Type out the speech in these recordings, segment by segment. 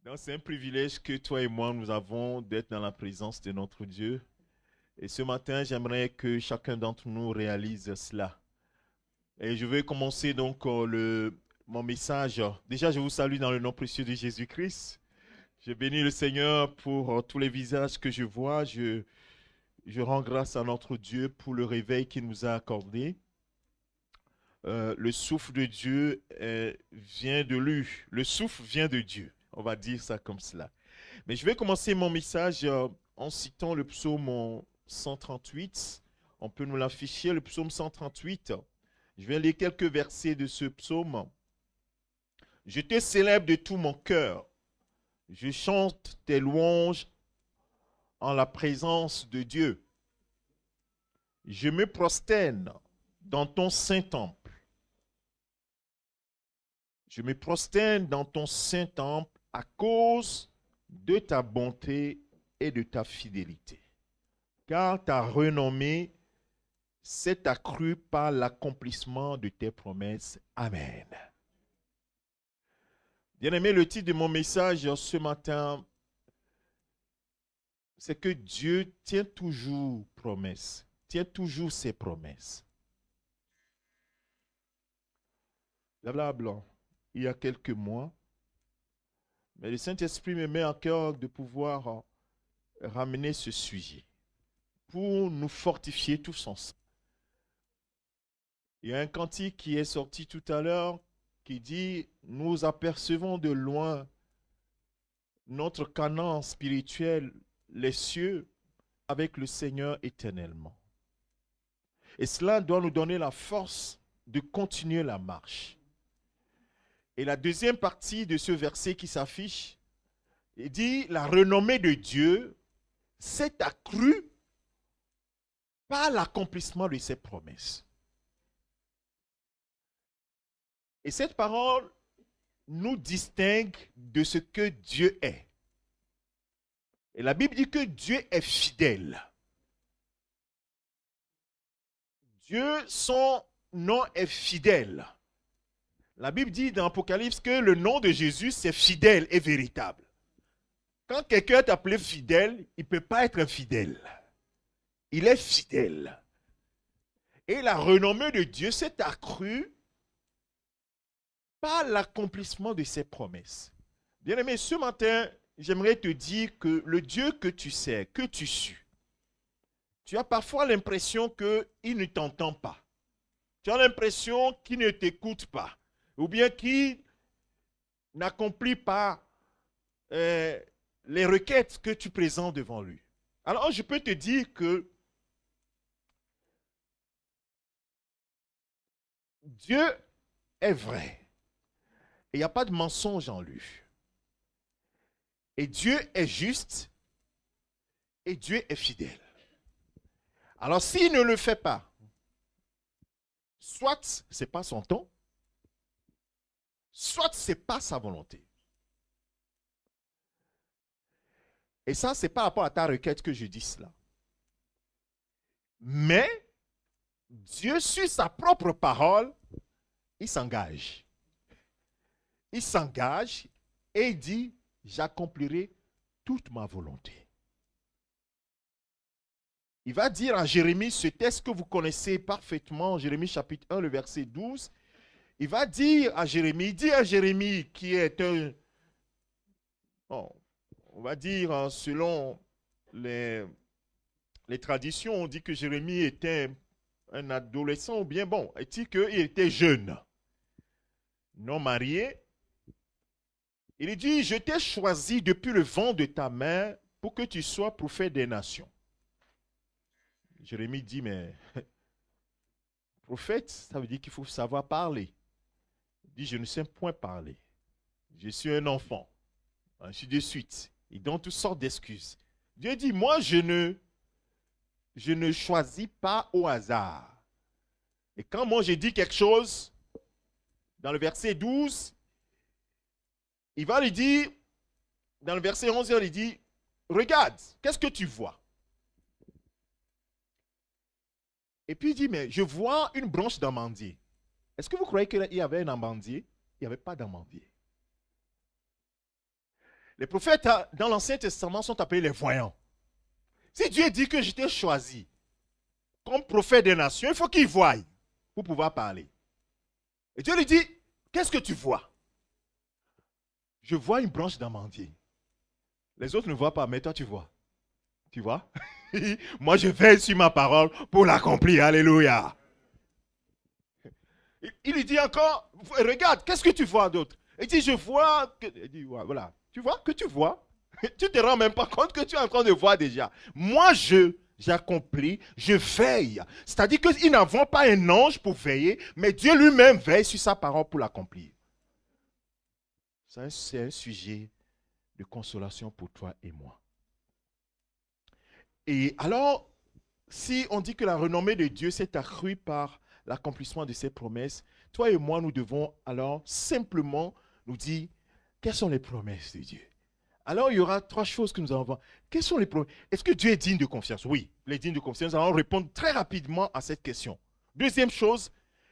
Donc, c'est un privilège que toi et moi, nous avons d'être dans la présence de notre Dieu. Et ce matin, j'aimerais que chacun d'entre nous réalise cela. Et je vais commencer donc mon message. Déjà, je vous salue dans le nom précieux de Jésus-Christ. Je bénis le Seigneur pour tous les visages que je vois. Je rends grâce à notre Dieu pour le réveil qu'il nous a accordé. Le souffle de Dieu vient de lui. Le souffle vient de Dieu. On va dire ça comme cela. Mais je vais commencer mon message en citant le psaume 138. On peut nous l'afficher, le psaume 138. Je vais lire quelques versets de ce psaume. Je te célèbre de tout mon cœur. Je chante tes louanges en la présence de Dieu. Je me prosterne dans ton saint temple. Je me prosterne dans ton saint temple à cause de ta bonté et de ta fidélité. Car ta renommée s'est accrue par l'accomplissement de tes promesses. Amen. Bien-aimé, le titre de mon message ce matin, c'est que Dieu tient toujours promesse, tient toujours ses promesses. Blablabla. Il y a quelques mois, mais le Saint-Esprit me met à cœur de pouvoir ramener ce sujet pour nous fortifier tous ensemble. Il y a un cantique qui est sorti tout à l'heure qui dit « Nous apercevons de loin notre Canaan spirituel, les cieux, avec le Seigneur éternellement. » Et cela doit nous donner la force de continuer la marche. Et la deuxième partie de ce verset qui s'affiche, il dit « La renommée de Dieu s'est accrue par l'accomplissement de ses promesses. » Et cette parole nous distingue de ce que Dieu est. Et la Bible dit que Dieu est fidèle. Dieu, son nom est fidèle. La Bible dit dans Apocalypse que le nom de Jésus, c'est fidèle et véritable. Quand quelqu'un est appelé fidèle, il ne peut pas être infidèle. Il est fidèle. Et la renommée de Dieu s'est accrue par l'accomplissement de ses promesses. Bien-aimé, ce matin, j'aimerais te dire que le Dieu que tu sais, que tu suis, tu as parfois l'impression qu'il ne t'entend pas. Tu as l'impression qu'il ne t'écoute pas. Ou bien qu'il n'accomplit pas les requêtes que tu présentes devant lui. Alors, je peux te dire que Dieu est vrai. Et il n'y a pas de mensonge en lui. Et Dieu est juste. Et Dieu est fidèle. Alors, s'il ne le fait pas, soit ce n'est pas son temps, soit ce n'est pas sa volonté. Et ça, ce n'est pas par rapport à ta requête que je dis cela. Mais Dieu, sur sa propre parole, il s'engage. Il s'engage et il dit, j'accomplirai toute ma volonté. Il va dire en Jérémie, ce texte que vous connaissez parfaitement, Jérémie chapitre 1, le verset 12, il va dire à Jérémie, il dit à Jérémie qui est un, bon, on va dire selon les traditions, on dit que Jérémie était un adolescent ou bien bon, est-il qu'il était jeune, non marié. Il dit, je t'ai choisi depuis le vent de ta main pour que tu sois prophète des nations. Jérémie dit, mais prophète, ça veut dire qu'il faut savoir parler. Il dit, je ne sais point parler. Je suis un enfant. Ainsi de suite. Il donne toutes sortes d'excuses. Dieu dit, moi, je ne choisis pas au hasard. Et quand moi, je dis quelque chose, dans le verset 12, il va lui dire, dans le verset 11, il dit, regarde, qu'est-ce que tu vois? Et puis il dit, mais je vois une branche d'amandier. Est-ce que vous croyez qu'il y avait un amandier? Il n'y avait pas d'amandier. Les prophètes dans l'Ancien Testament sont appelés les voyants. Si Dieu dit que je t'ai choisi comme prophète des nations, il faut qu'il voie pour pouvoir parler. Et Dieu lui dit, qu'est-ce que tu vois? Je vois une branche d'amandier. Les autres ne voient pas, mais toi tu vois. Tu vois? Moi je veille sur ma parole pour l'accomplir. Alléluia. Il lui dit encore, regarde, qu'est-ce que tu vois d'autre? Il dit, je vois. Il dit, voilà. Tu vois que tu vois? Tu ne te rends même pas compte que tu es en train de voir déjà. Moi, j'accomplis, je veille. C'est-à-dire qu'ils n'avons pas un ange pour veiller, mais Dieu lui-même veille sur sa parole pour l'accomplir. C'est un sujet de consolation pour toi et moi. Et alors, si on dit que la renommée de Dieu s'est accrue par l'accomplissement de ses promesses, toi et moi, nous devons alors simplement nous dire, quelles sont les promesses de Dieu? Alors, il y aura trois choses que nous allons voir. Quelles sont les promesses? Est-ce que Dieu est digne de confiance? Oui, il est digne de confiance. Nous allons répondre très rapidement à cette question. Deuxième chose,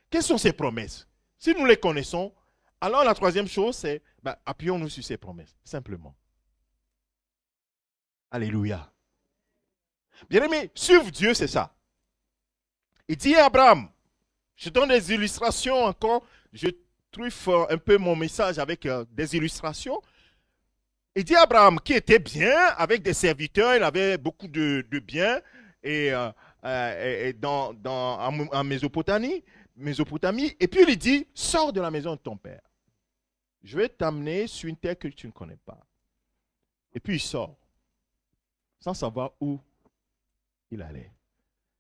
quelles sont ses promesses? Si nous les connaissons, alors la troisième chose, c'est appuyons-nous sur ses promesses, simplement. Alléluia. Bien-aimé, suivre Dieu, c'est ça. Il dit à Abraham, je donne des illustrations encore, je truffe un peu mon message avec des illustrations. Il dit à Abraham qui était bien, avec des serviteurs, il avait beaucoup de biens et en Mésopotamie, et puis il dit, sors de la maison de ton père. Je vais t'amener sur une terre que tu ne connais pas. Et puis il sort, sans savoir où il allait.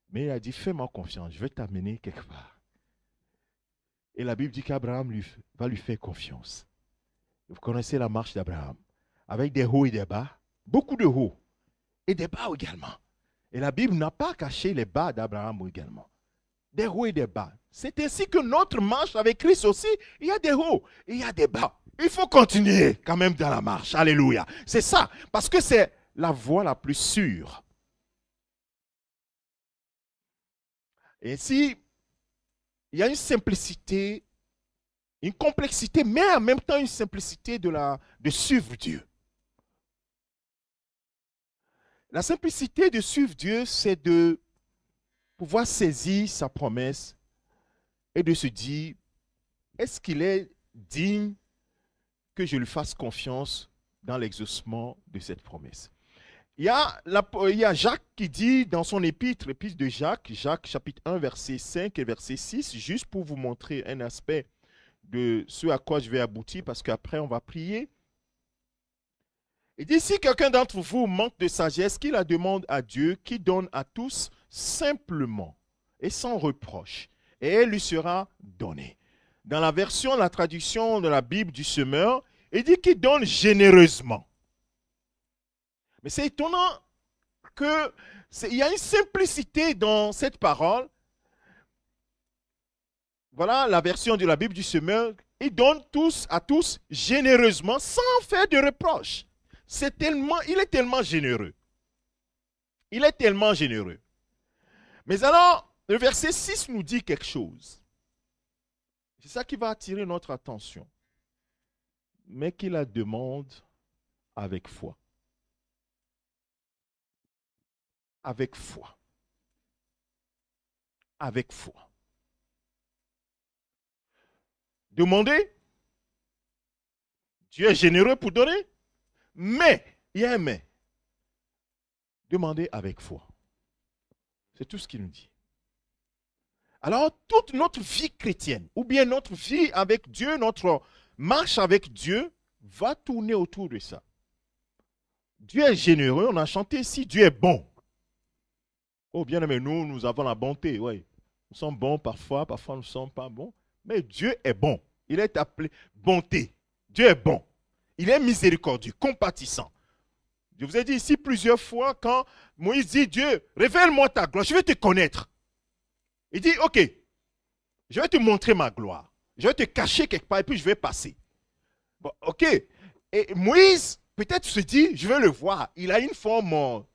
Mais il a dit, fais-moi confiance, je vais t'amener quelque part. Et la Bible dit qu'Abraham va lui faire confiance. Vous connaissez la marche d'Abraham, avec des hauts et des bas, beaucoup de hauts, et des bas également. Et la Bible n'a pas caché les bas d'Abraham également. Des hauts et des bas. C'est ainsi que notre marche avec Christ aussi, il y a des hauts et il y a des bas. Il faut continuer quand même dans la marche. Alléluia. C'est ça, parce que c'est la voie la plus sûre. Et ainsi, il y a une simplicité, une complexité, mais en même temps une simplicité de suivre Dieu. La simplicité de suivre Dieu, c'est de pouvoir saisir sa promesse et de se dire, est-ce qu'il est digne que je lui fasse confiance dans l'exaucement de cette promesse? Il y a Jacques qui dit dans son épître de Jacques chapitre 1, verset 5 et verset 6, juste pour vous montrer un aspect de ce à quoi je vais aboutir, parce qu'après on va prier. Il dit, si quelqu'un d'entre vous manque de sagesse, qu'il la demande à Dieu, qui donne à tous simplement et sans reproche, et elle lui sera donnée. Dans la version, la traduction de la Bible du Semeur, il dit qu'il donne généreusement. Mais c'est étonnant qu'il y a une simplicité dans cette parole. Voilà la version de la Bible du Semeur. Il donne à tous généreusement, sans faire de reproche. Il est tellement généreux. Il est tellement généreux. Mais alors, le verset 6 nous dit quelque chose. C'est ça qui va attirer notre attention. Mais qu'il la demande avec foi. Avec foi. Avec foi. Demandez. Dieu est généreux pour donner. Mais, il y a un mais. Demandez avec foi. C'est tout ce qu'il nous dit. Alors, toute notre vie chrétienne, ou bien notre vie avec Dieu, notre marche avec Dieu, va tourner autour de ça. Dieu est généreux, on a chanté ici, Dieu est bon. Oh, bien aimé, nous avons la bonté, oui. Nous sommes bons parfois nous ne sommes pas bons. Mais Dieu est bon. Il est appelé bonté. Dieu est bon. Il est miséricordieux, compatissant. Je vous ai dit ici plusieurs fois, quand Moïse dit, Dieu, révèle-moi ta gloire, je vais te connaître. Il dit, ok, je vais te montrer ma gloire. Je vais te cacher quelque part et puis je vais passer. Bon, ok. Et Moïse, peut-être se dit, je vais le voir. Il a une forme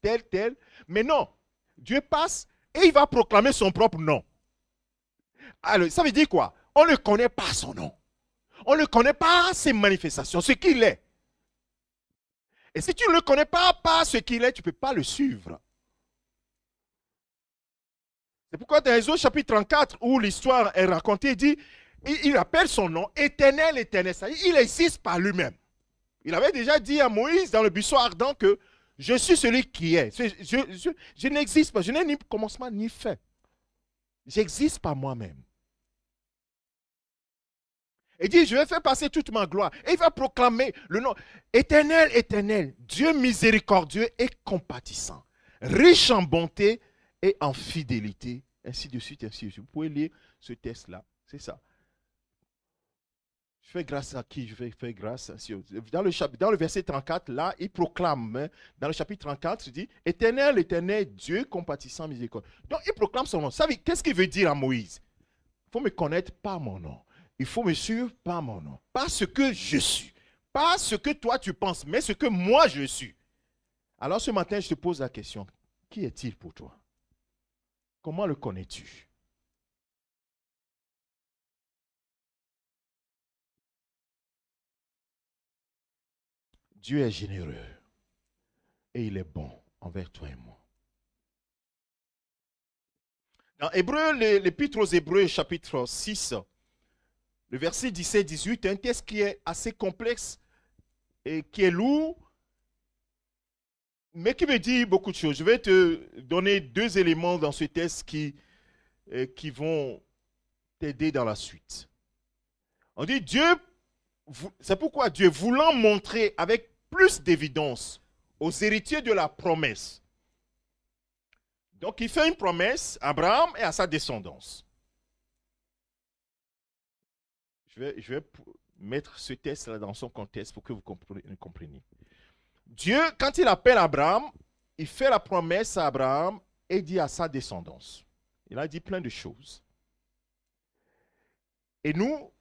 telle. Mais non. Dieu passe et il va proclamer son propre nom. Alors, ça veut dire quoi? On ne connaît pas son nom. On ne connaît pas ses manifestations, ce qu'il est. Et si tu ne le connais pas par ce qu'il est, tu ne peux pas le suivre. C'est pourquoi dans Exode chapitre 34, où l'histoire est racontée, il dit, il appelle son nom Éternel, Éternel. Il existe par lui-même. Il avait déjà dit à Moïse dans le buisson ardent que je suis celui qui est. Je n'existe pas, je n'ai ni commencement ni fin. J'existe par moi-même. Il dit, je vais faire passer toute ma gloire. Et il va proclamer le nom Éternel, Éternel, Dieu miséricordieux et compatissant, riche en bonté et en fidélité, ainsi de suite, ainsi de suite. Vous pouvez lire ce texte-là, c'est ça. Je fais grâce à qui? Je vais faire grâce à Dieu. Dans le verset 34, là, il proclame, hein, dans le chapitre 34, il dit, Éternel, Éternel, Dieu compatissant, miséricordieux. Donc, il proclame son nom. Savez, qu'est-ce qu'il veut dire à Moïse? Il faut me connaître par mon nom. Il faut me suivre par mon nom. Pas ce que je suis. Pas ce que toi tu penses, mais ce que moi je suis. Alors ce matin, je te pose la question. Qui est-il pour toi? Comment le connais-tu? Dieu est généreux et il est bon envers toi et moi. Dans Hébreu, l'épître aux Hébreux, chapitre 6, le verset 17-18, un texte qui est assez complexe et qui est lourd, mais qui me dit beaucoup de choses. Je vais te donner deux éléments dans ce texte qui vont t'aider dans la suite. On dit Dieu, c'est pourquoi Dieu, voulant montrer avec plus d'évidence aux héritiers de la promesse. Donc il fait une promesse à Abraham et à sa descendance. Je vais mettre ce texte-là dans son contexte pour que vous compreniez. Dieu, quand il appelle Abraham, il fait la promesse à Abraham et dit à sa descendance. Il a dit plein de choses. Et nous,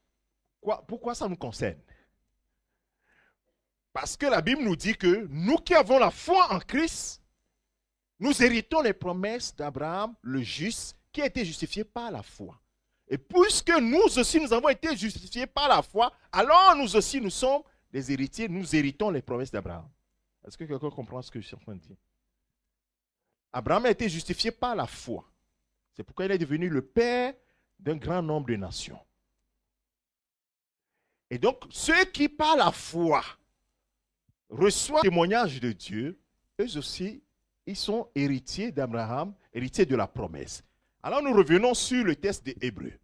pourquoi ça nous concerne? Parce que la Bible nous dit que nous qui avons la foi en Christ, nous héritons les promesses d'Abraham, le juste, qui a été justifié par la foi. Et puisque nous aussi, nous avons été justifiés par la foi, alors nous aussi, nous sommes des héritiers, nous héritons les promesses d'Abraham. Est-ce que quelqu'un comprend ce que je suis en train de dire? Abraham a été justifié par la foi. C'est pourquoi il est devenu le père d'un grand nombre de nations. Et donc, ceux qui, par la foi, reçoivent le témoignage de Dieu, eux aussi, ils sont héritiers d'Abraham, héritiers de la promesse. Alors, nous revenons sur le texte des Hébreux.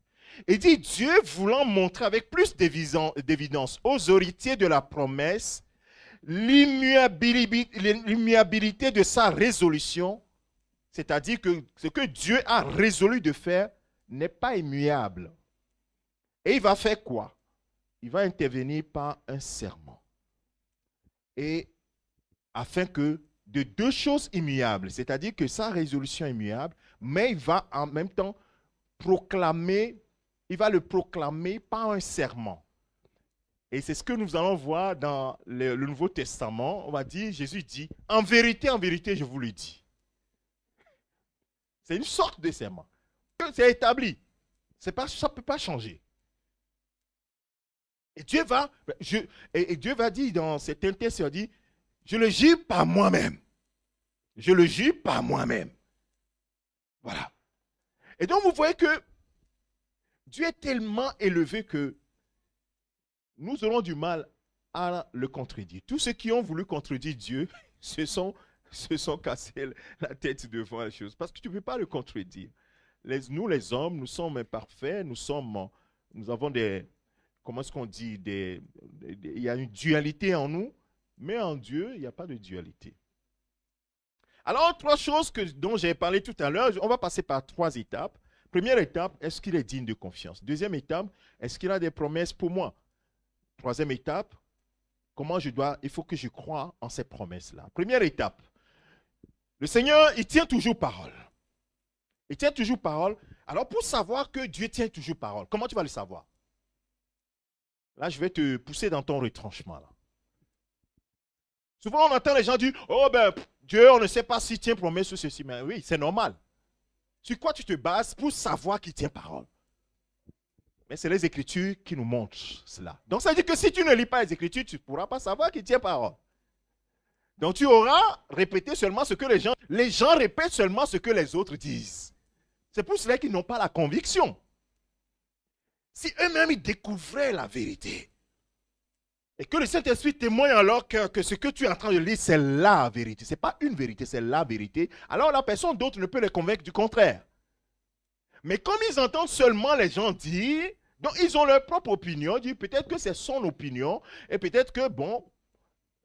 Il dit, Dieu voulant montrer avec plus d'évidence aux héritiers de la promesse l'immuabilité de sa résolution, c'est-à-dire que ce que Dieu a résolu de faire n'est pas immuable. Et il va faire quoi? Il va intervenir par un serment. Et afin que de deux choses immuables, c'est-à-dire que sa résolution est immuable, mais il va en même temps proclamer, il va le proclamer par un serment. Et c'est ce que nous allons voir dans le Nouveau Testament. On va dire, Jésus dit, en vérité, je vous le dis. C'est une sorte de serment. C'est établi. Ça ne peut pas changer. Et Dieu va dire dans cet texte, il dit, je le jure par moi-même. Je le jure par moi-même. Voilà. Et donc vous voyez que Dieu est tellement élevé que nous aurons du mal à le contredire. Tous ceux qui ont voulu contredire Dieu se sont cassés la tête devant la chose. Parce que tu ne peux pas le contredire. Nous, les hommes, nous sommes imparfaits, nous avons des, comment est-ce qu'on dit, il y a une dualité en nous, mais en Dieu, il n'y a pas de dualité. Alors, trois choses dont j'ai parlé tout à l'heure, on va passer par trois étapes. Première étape, est-ce qu'il est digne de confiance? Deuxième étape, est-ce qu'il a des promesses pour moi? Troisième étape, il faut que je croie en ces promesses-là. Première étape, le Seigneur, il tient toujours parole. Il tient toujours parole. Alors, pour savoir que Dieu tient toujours parole, comment tu vas le savoir? Là, je vais te pousser dans ton retranchement. Là. Souvent, on entend les gens dire, oh ben, Dieu, on ne sait pas s'il tient promesse ou ceci. Mais oui, c'est normal. Sur quoi tu te bases pour savoir qu'il tient parole? Mais c'est les Écritures qui nous montrent cela. Donc, ça veut dire que si tu ne lis pas les Écritures, tu ne pourras pas savoir qu'il tient parole. Donc tu auras répété seulement ce que les gens répètent seulement ce que les autres disent. C'est pour cela qu'ils n'ont pas la conviction. Si eux-mêmes ils découvraient la vérité, et que le Saint-Esprit témoigne en leur cœur que ce que tu es en train de lire, c'est la vérité. Ce n'est pas une vérité, c'est la vérité. Alors la personne d'autre ne peut les convaincre du contraire. Mais comme ils entendent seulement les gens dire, donc ils ont leur propre opinion, disent peut-être que c'est son opinion, et peut-être que, bon,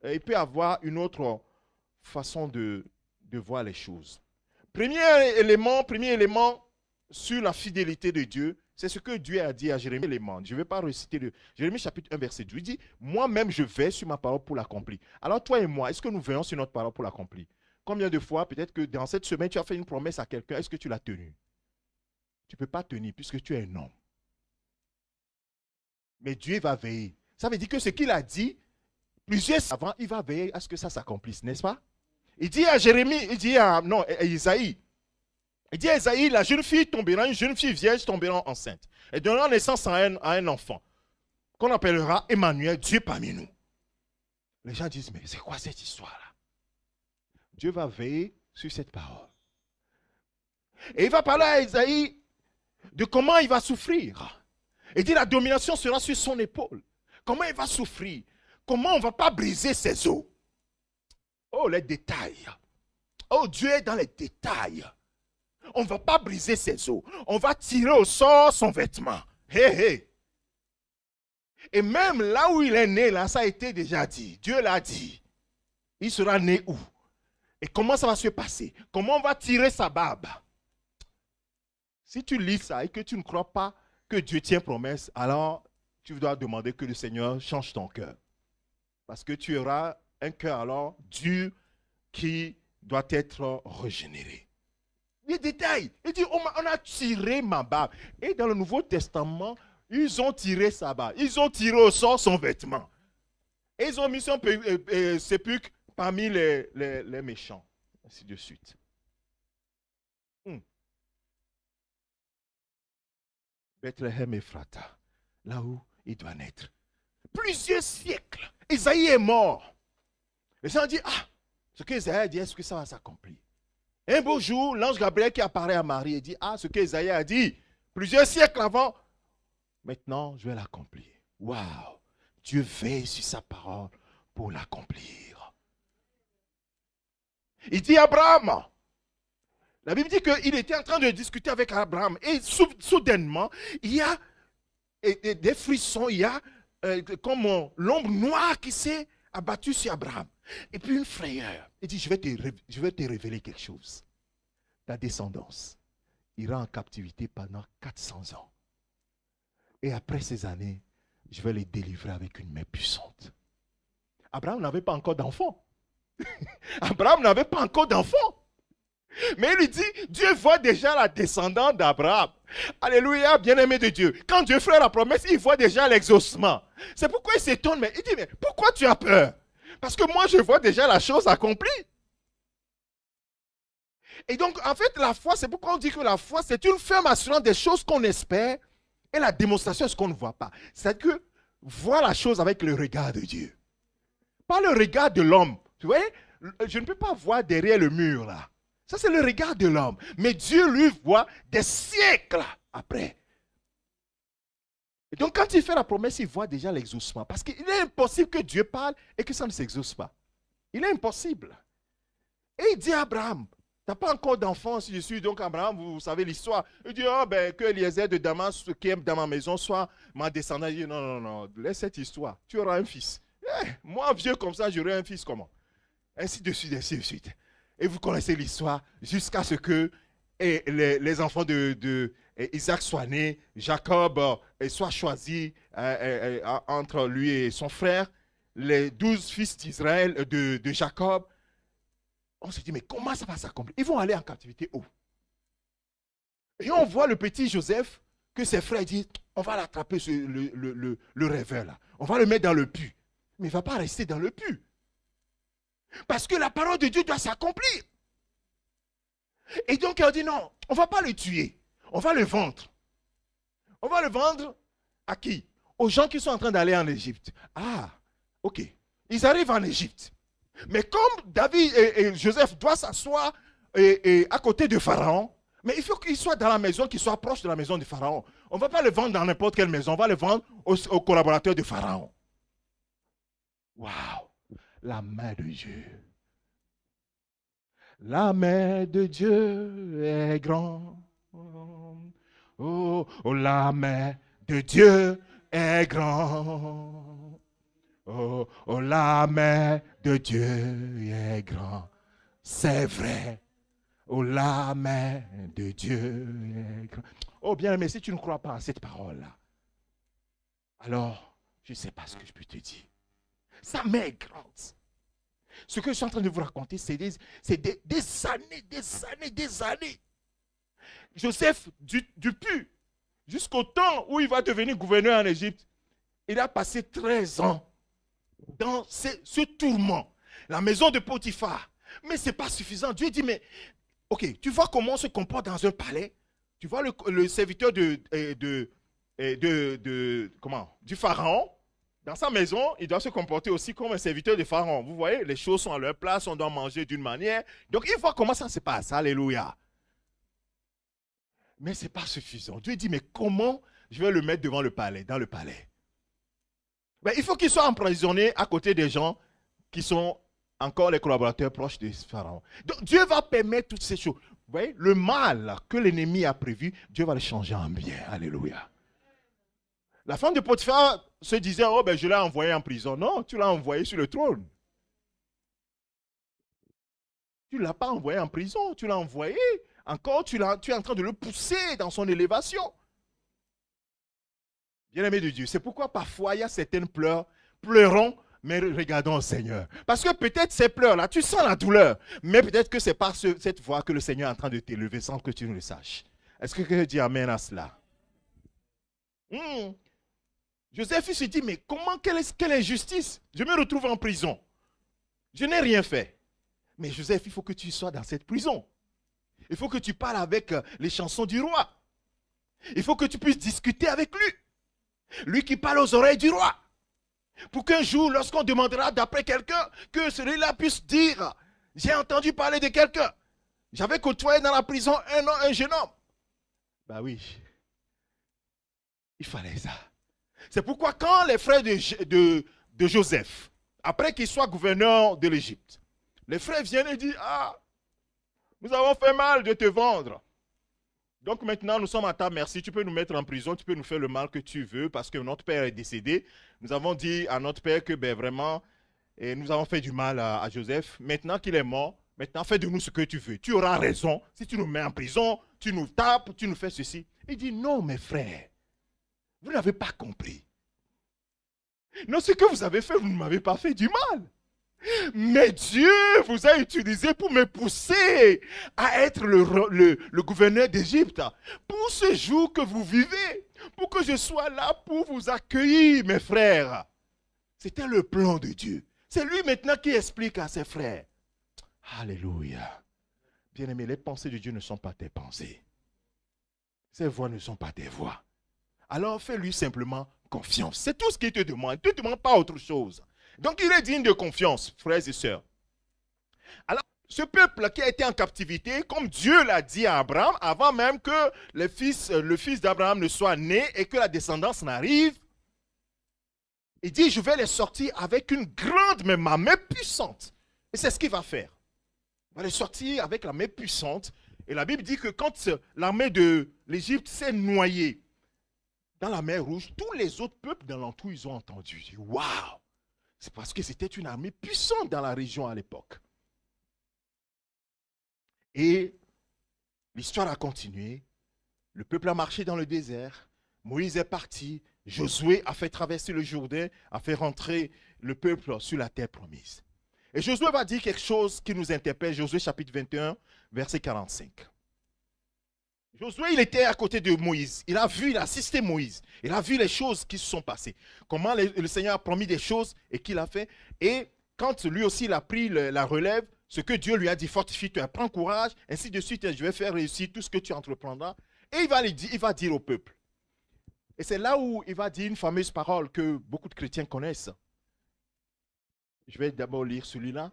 il peut avoir une autre façon de voir les choses. Premier élément sur la fidélité de Dieu, c'est ce que Dieu a dit à Jérémie. Je ne vais pas reciter Jérémie chapitre 1 verset 12. Il dit, moi-même je vais sur ma parole pour l'accomplir. Alors toi et moi, est-ce que nous veillons sur notre parole pour l'accomplir? Combien de fois, peut-être que dans cette semaine, tu as fait une promesse à quelqu'un, est-ce que tu l'as tenue? Tu ne peux pas tenir puisque tu es un homme. Mais Dieu va veiller. Ça veut dire que ce qu'il a dit, plusieurs avant, il va veiller à ce que ça s'accomplisse, n'est-ce pas? Il dit à Jérémie, il dit à Isaïe. Il dit à Isaïe, la jeune fille tombera, une jeune fille vierge tombera enceinte. Et donnera naissance à un enfant, qu'on appellera Emmanuel, Dieu parmi nous. Les gens disent, mais c'est quoi cette histoire-là? Dieu va veiller sur cette parole. Et il va parler à Isaïe de comment il va souffrir. Il dit, la domination sera sur son épaule. Comment il va souffrir? Comment on ne va pas briser ses os? Oh, les détails. Oh, Dieu est dans les détails. On ne va pas briser ses os. On va tirer au sort son vêtement. Et même là où il est né, là, ça a été déjà dit. Dieu l'a dit. Il sera né où? Et comment ça va se passer? Comment on va tirer sa barbe? Si tu lis ça et que tu ne crois pas que Dieu tient promesse, alors tu dois demander que le Seigneur change ton cœur. Parce que tu auras un cœur alors dur qui doit être régénéré. Les détails. Il dit, on a tiré ma barbe. Et dans le Nouveau Testament, ils ont tiré sa barbe. Ils ont tiré au sort son vêtement. Et ils ont mis son sépulcre parmi les méchants. Ainsi de suite. Bethléem Ephrata, là où il doit naître. Plusieurs siècles. Isaïe est mort. Les gens disent, ce que Isaïe a dit, est-ce que ça va s'accomplir? Un beau jour, l'ange Gabriel qui apparaît à Marie et dit, ce que Isaïe a dit, plusieurs siècles avant, maintenant je vais l'accomplir. Waouh! Dieu veille sur sa parole pour l'accomplir. Il dit à Abraham, la Bible dit qu'il était en train de discuter avec Abraham et soudainement, il y a des frissons, il y a comme l'ombre noire qui s'est abattue sur Abraham. Et puis une frayeur. Il dit, je vais te révéler quelque chose. Ta descendance ira en captivité pendant 400 ans. Et après ces années, je vais les délivrer avec une main puissante. Abraham n'avait pas encore d'enfant. Abraham n'avait pas encore d'enfant. Mais il lui dit, Dieu voit déjà la descendante d'Abraham. Alléluia, bien-aimé de Dieu. Quand Dieu fait la promesse, il voit déjà l'exaucement. C'est pourquoi il s'étonne. Mais il dit, mais pourquoi tu as peur? Parce que moi, je vois déjà la chose accomplie. Et donc, en fait, la foi, c'est pourquoi on dit que la foi, c'est une ferme assurance des choses qu'on espère et la démonstration de ce qu'on ne voit pas. C'est-à-dire que voir la chose avec le regard de Dieu. Pas le regard de l'homme. Tu vois, je ne peux pas voir derrière le mur là. Ça, c'est le regard de l'homme. Mais Dieu, lui, voit des siècles après. Et donc, quand il fait la promesse, il voit déjà l'exaucement. Parce qu'il est impossible que Dieu parle et que ça ne s'exauce pas. Il est impossible. Et il dit à Abraham, tu n'as pas encore d'enfant si je suis. Donc, Abraham, vous savez l'histoire. Il dit, que Eliezer de Damas, qui est dans ma maison, soit ma descendante. Il dit, non, laisse cette histoire. Tu auras un fils. Moi, vieux comme ça, j'aurai un fils comment? Ainsi de suite, ainsi de suite. Et vous connaissez l'histoire jusqu'à ce que les enfants de Isaac soient nés, Jacob soit choisi entre lui et son frère, les 12 fils d'Israël, de Jacob. On se dit, mais comment ça va s'accomplir? Ils vont aller en captivité où? Et on voit le petit Joseph que ses frères disent, on va l'attraper, le rêveur là. On va le mettre dans le puits. Mais il ne va pas rester dans le puits. Parce que la parole de Dieu doit s'accomplir. Et donc, on dit non, on ne va pas le tuer. On va le vendre. On va le vendre à qui? Aux gens qui sont en train d'aller en Égypte. Ok. Ils arrivent en Égypte. Mais comme David et Joseph doivent s'asseoir à côté de Pharaon, mais il faut qu'il soit dans la maison, qu'il soit proche de la maison de Pharaon. On ne va pas le vendre dans n'importe quelle maison, on va le vendre aux collaborateurs de Pharaon. Waouh! La main de Dieu. La main de Dieu est grande. Oh, oh, la main de Dieu est grande. Oh, oh, la main de Dieu est grande. C'est vrai. Oh, la main de Dieu est grande. Oh, bien aimé, si tu ne crois pas à cette parole-là, alors, je ne sais pas ce que je peux te dire. Sa main est grande. Ce que je suis en train de vous raconter, c'est des années. Joseph, depuis jusqu'au temps où il va devenir gouverneur en Égypte, il a passé 13 ans dans ce tourment. La maison de Potiphar. Mais ce n'est pas suffisant. Dieu dit, mais, ok, tu vois comment on se comporte dans un palais? Tu vois le serviteur du pharaon? Dans sa maison, il doit se comporter aussi comme un serviteur de Pharaon. Vous voyez, les choses sont à leur place, on doit manger d'une manière. Donc, il voit comment ça se passe. Alléluia. Mais ce n'est pas suffisant. Dieu dit, mais comment je vais le mettre devant le palais, dans le palais? Ben, il faut qu'il soit emprisonné à côté des gens qui sont encore les collaborateurs proches de Pharaon. Donc, Dieu va permettre toutes ces choses. Vous voyez, le mal que l'ennemi a prévu, Dieu va le changer en bien. Alléluia. La femme de Potiphar se disait, oh ben je l'ai envoyé en prison. Non, tu l'as envoyé sur le trône. Tu ne l'as pas envoyé en prison, tu l'as envoyé. Encore, tu es en train de le pousser dans son élévation. Bien-aimé de Dieu, c'est pourquoi parfois il y a certaines pleurs. Pleurons, mais regardons au Seigneur. Parce que peut-être ces pleurs-là, tu sens la douleur. Mais peut-être que c'est par cette voix que le Seigneur est en train de t'élever sans que tu ne le saches. Est-ce que quelqu'un dit amen à cela? Joseph il se dit, mais comment, quelle injustice? Je me retrouve en prison. Je n'ai rien fait. Mais Joseph, il faut que tu sois dans cette prison. Il faut que tu parles avec les chansons du roi. Il faut que tu puisses discuter avec lui. Lui qui parle aux oreilles du roi. Pour qu'un jour, lorsqu'on demandera d'après quelqu'un, que celui-là puisse dire, j'ai entendu parler de quelqu'un. J'avais côtoyé dans la prison un jeune homme. Ben oui, il fallait ça. C'est pourquoi quand les frères de Joseph, après qu'il soit gouverneur de l'Égypte, les frères viennent et disent, ah, nous avons fait mal de te vendre. Donc maintenant, nous sommes à ta merci. Tu peux nous mettre en prison, tu peux nous faire le mal que tu veux parce que notre père est décédé. Nous avons dit à notre père que ben, vraiment, nous avons fait du mal à Joseph. Maintenant qu'il est mort, maintenant fais de nous ce que tu veux. Tu auras raison. Si tu nous mets en prison, tu nous tapes, tu nous fais ceci. Il dit non, mes frères, vous n'avez pas compris. Non, ce que vous avez fait, vous ne m'avez pas fait du mal. Mais Dieu vous a utilisé pour me pousser à être le gouverneur d'Égypte. Pour ce jour que vous vivez, pour que je sois là pour vous accueillir, mes frères. C'était le plan de Dieu. C'est lui maintenant qui explique à ses frères. Alléluia. Bien-aimé, les pensées de Dieu ne sont pas tes pensées. Ses voix ne sont pas tes voix. Alors fais-lui simplement confiance. C'est tout ce qu'il te demande. Il ne te demande pas autre chose. Donc il est digne de confiance, frères et sœurs. Alors, ce peuple qui a été en captivité, comme Dieu l'a dit à Abraham, avant même que le fils d'Abraham ne soit né et que la descendance n'arrive, il dit, je vais les sortir avec une grande main puissante. Et c'est ce qu'il va faire. Il va les sortir avec la main puissante. Et la Bible dit que quand l'armée de l'Égypte s'est noyée dans la mer Rouge, tous les autres peuples dans l'entour, ils ont entendu. Ils disent, waouh! C'est parce que c'était une armée puissante dans la région à l'époque. Et l'histoire a continué. Le peuple a marché dans le désert. Moïse est parti. Josué a fait traverser le Jourdain, a fait rentrer le peuple sur la terre promise. Et Josué va dire quelque chose qui nous interpelle. Josué chapitre 21, verset 45. Josué, il était à côté de Moïse. Il a vu, il a assisté Moïse. Il a vu les choses qui se sont passées. Comment le Seigneur a promis des choses et qu'il a fait. Et quand lui aussi, il a pris la relève, ce que Dieu lui a dit, fortifie-toi, prends courage, ainsi de suite, je vais faire réussir tout ce que tu entreprendras. Et il va dire au peuple. Et c'est là où il va dire une fameuse parole que beaucoup de chrétiens connaissent. Je vais d'abord lire celui-là.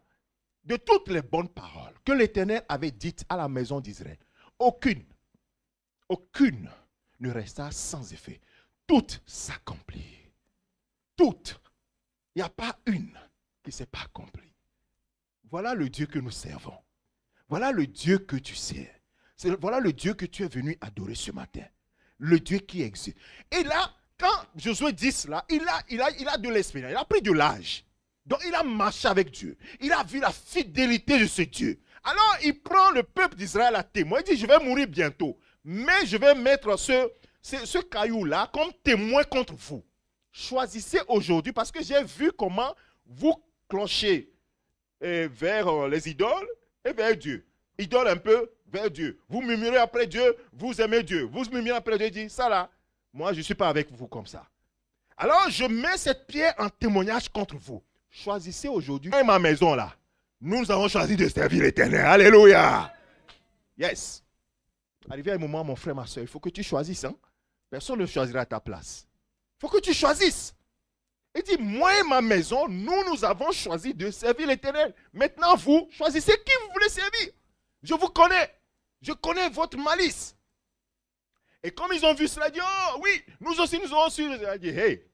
de toutes les bonnes paroles que l'Éternel avait dites à la maison d'Israël, aucune ne resta sans effet. Toutes s'accomplirent. Toutes. Il n'y a pas une qui ne s'est pas accomplie. Voilà le Dieu que nous servons. Voilà le Dieu que tu sers. Voilà le Dieu que tu es venu adorer ce matin. Le Dieu qui existe. Et là, quand Josué dit cela, il a de l'expérience. Il a pris de l'âge. Donc il a marché avec Dieu. Il a vu la fidélité de ce Dieu. Alors il prend le peuple d'Israël à témoin. Il dit, je vais mourir bientôt. Mais je vais mettre ce caillou-là comme témoin contre vous. Choisissez aujourd'hui parce que j'ai vu comment vous clochez vers les idoles et vers Dieu. Idole un peu vers Dieu. Vous murmurez après Dieu, vous aimez Dieu. Vous murmurez après Dieu, dit ça là, moi je ne suis pas avec vous comme ça. Alors je mets cette pierre en témoignage contre vous. Choisissez aujourd'hui. Et ma maison là, nous avons choisi de servir l'Éternel. Alléluia. Yes. Arrivé à un moment, mon frère, ma soeur, il faut que tu choisisses. Hein? Personne ne choisira à ta place. Il faut que tu choisisses. Il dit, moi et ma maison, nous avons choisi de servir l'Éternel. Maintenant, vous, choisissez qui vous voulez servir. Je vous connais. Je connais votre malice. Et comme ils ont vu cela, ils disent, oh oui, nous aussi, nous avons suivi. Il dit, hey,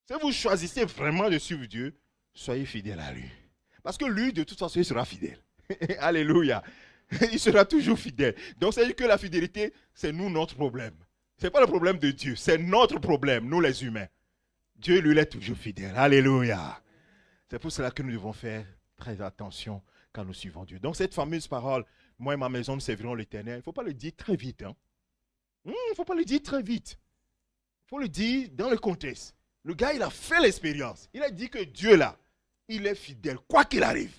si vous choisissez vraiment de suivre Dieu, soyez fidèles à lui. Parce que lui, de toute façon, il sera fidèle. Alléluia. Il sera toujours fidèle. Donc, c'est-à-dire que la fidélité, c'est nous notre problème. Ce n'est pas le problème de Dieu, c'est notre problème, nous les humains. Dieu, lui, il est toujours fidèle. Alléluia. C'est pour cela que nous devons faire très attention quand nous suivons Dieu. Donc, cette fameuse parole, moi et ma maison, nous servirons l'Éternel, il ne faut pas le dire très vite. Hein? Il ne faut pas le dire très vite. Il faut le dire dans le contexte. Le gars, il a fait l'expérience. Il a dit que Dieu, là, il est fidèle, quoi qu'il arrive.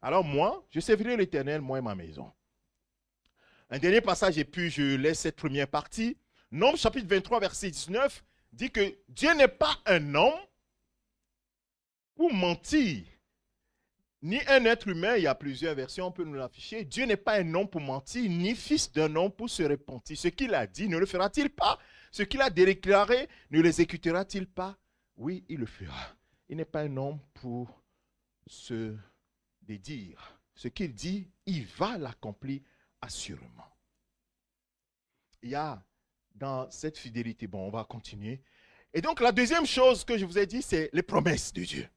Alors moi, je servirai l'Éternel, moi et ma maison. Un dernier passage, et puis je laisse cette première partie. Nombres chapitre 23, verset 19, dit que Dieu n'est pas un homme pour mentir, ni un être humain, il y a plusieurs versions, on peut nous l'afficher. Dieu n'est pas un homme pour mentir, ni fils d'un homme pour se repentir. Ce qu'il a dit, ne le fera-t-il pas? Ce qu'il a déclaré, ne l'exécutera-t-il pas? Oui, il le fera. Il n'est pas un homme pour se dédire. Ce qu'il dit, il va l'accomplir assurément. Il y a dans cette fidélité, bon, on va continuer. Et donc, la deuxième chose que je vous ai dit, c'est les promesses de Dieu.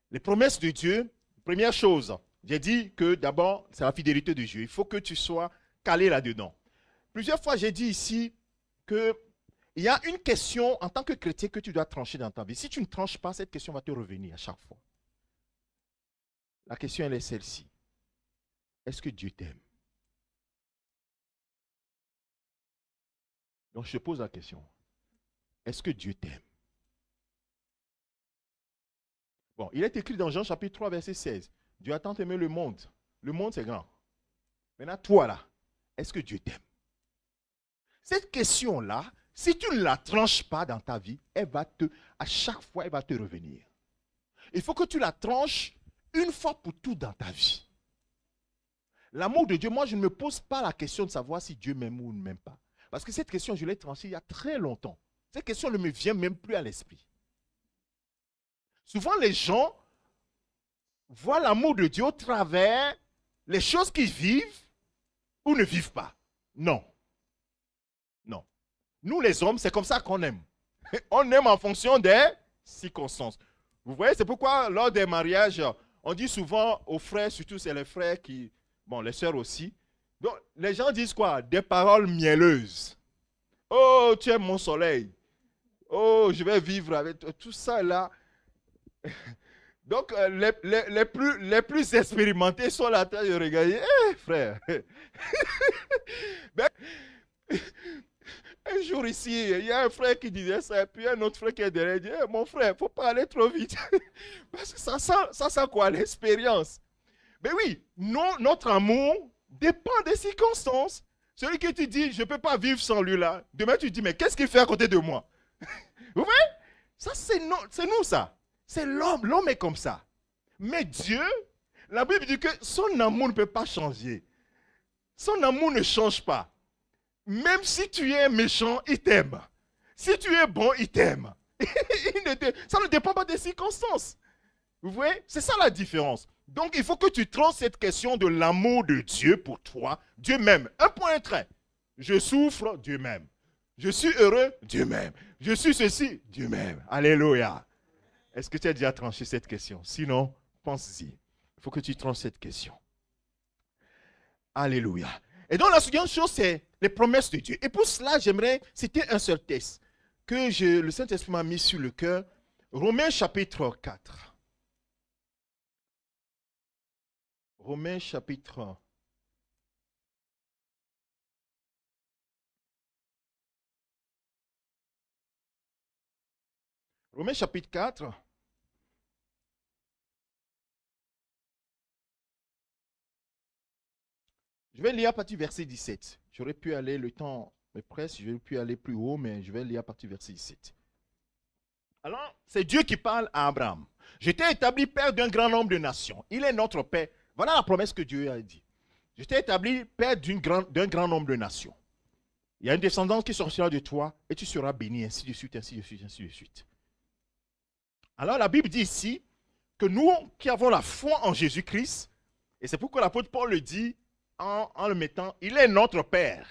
Les promesses de Dieu, première chose, j'ai dit que d'abord, c'est la fidélité de Dieu. Il faut que tu sois calé là-dedans. Plusieurs fois, j'ai dit ici qu'il y a une question en tant que chrétien que tu dois trancher dans ta vie. Si tu ne tranches pas, cette question va te revenir à chaque fois. La question, elle est celle-ci. Est-ce que Dieu t'aime? Donc, je te pose la question. Est-ce que Dieu t'aime? Bon, il est écrit dans Jean chapitre 3, verset 16. Dieu a tant aimé le monde. Le monde, c'est grand. Maintenant, toi là, est-ce que Dieu t'aime? Cette question-là, si tu ne la tranches pas dans ta vie, à chaque fois, elle va te revenir. Il faut que tu la tranches une fois pour tout dans ta vie. L'amour de Dieu, moi, je ne me pose pas la question de savoir si Dieu m'aime ou ne m'aime pas. Parce que cette question, je l'ai tranchée il y a très longtemps. Cette question ne me vient même plus à l'esprit. Souvent, les gens voient l'amour de Dieu au travers les choses qu'ils vivent ou ne vivent pas. Non. Non. Nous, les hommes, c'est comme ça qu'on aime. On aime en fonction des circonstances. Vous voyez, c'est pourquoi lors des mariages, on dit souvent aux frères, surtout c'est les frères qui, bon, les sœurs aussi. Donc, les gens disent quoi? Des paroles mielleuses. Oh, tu es mon soleil. Oh, je vais vivre avec toi. Tout ça là. Donc, les plus expérimentés sont là en train de regarder. Eh, frère. Ben, un jour ici, il y a un frère qui disait ça, et puis un autre frère qui est derrière, il dit, hey, mon frère, il ne faut pas aller trop vite. Parce que ça sent quoi? L'expérience. Mais oui, notre amour dépend des circonstances. Celui que tu dis, je ne peux pas vivre sans lui là. Demain, tu dis, mais qu'est-ce qu'il fait à côté de moi? Vous voyez? Ça, c'est nous, ça. C'est l'homme. L'homme est comme ça. Mais Dieu, la Bible dit que son amour ne peut pas changer. Son amour ne change pas. Même si tu es méchant, il t'aime. Si tu es bon, il t'aime. Ça ne dépend pas des circonstances. Vous voyez? C'est ça la différence. Donc, il faut que tu tranches cette question de l'amour de Dieu pour toi. Dieu m'aime. Un point, un trait. Je souffre, Dieu m'aime. Je suis heureux, Dieu m'aime. Je suis ceci, Dieu m'aime. Alléluia. Est-ce que tu as déjà tranché cette question? Sinon, pense-y. Il faut que tu tranches cette question. Alléluia. Et donc, la seconde chose, c'est les promesses de Dieu. Et pour cela, j'aimerais citer un seul texte que le Saint-Esprit m'a mis sur le cœur. Romains chapitre 4. Romains chapitre 4. Je vais lire à partir du verset 17. J'aurais pu aller, le temps me presse, j'aurais pu aller plus haut, mais je vais lire à partir du verset 17. Alors, c'est Dieu qui parle à Abraham. Je t'ai établi père d'un grand nombre de nations. Il est notre père. Voilà la promesse que Dieu a dit. Je t'ai établi père d'un grand nombre de nations. Il y a une descendance qui sortira de toi et tu seras béni, ainsi de suite, ainsi de suite, ainsi de suite. Alors, la Bible dit ici que nous qui avons la foi en Jésus-Christ, et c'est pourquoi l'apôtre Paul le dit en le mettant, il est notre Père.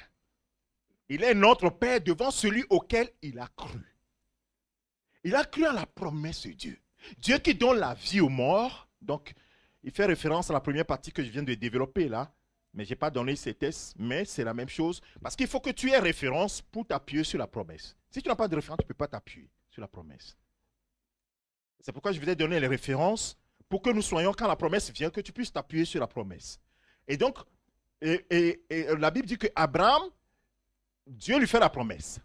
Il est notre Père devant celui auquel il a cru. Il a cru à la promesse de Dieu. Dieu qui donne la vie aux morts. Donc, il fait référence à la première partie que je viens de développer là. Mais je n'ai pas donné ces tests, mais c'est la même chose. Parce qu'il faut que tu aies référence pour t'appuyer sur la promesse. Si tu n'as pas de référence, tu ne peux pas t'appuyer sur la promesse. C'est pourquoi je vous ai donné les références pour que nous soyons, quand la promesse vient, que tu puisses t'appuyer sur la promesse. Et donc, la Bible dit que Abraham, Dieu lui fait la promesse.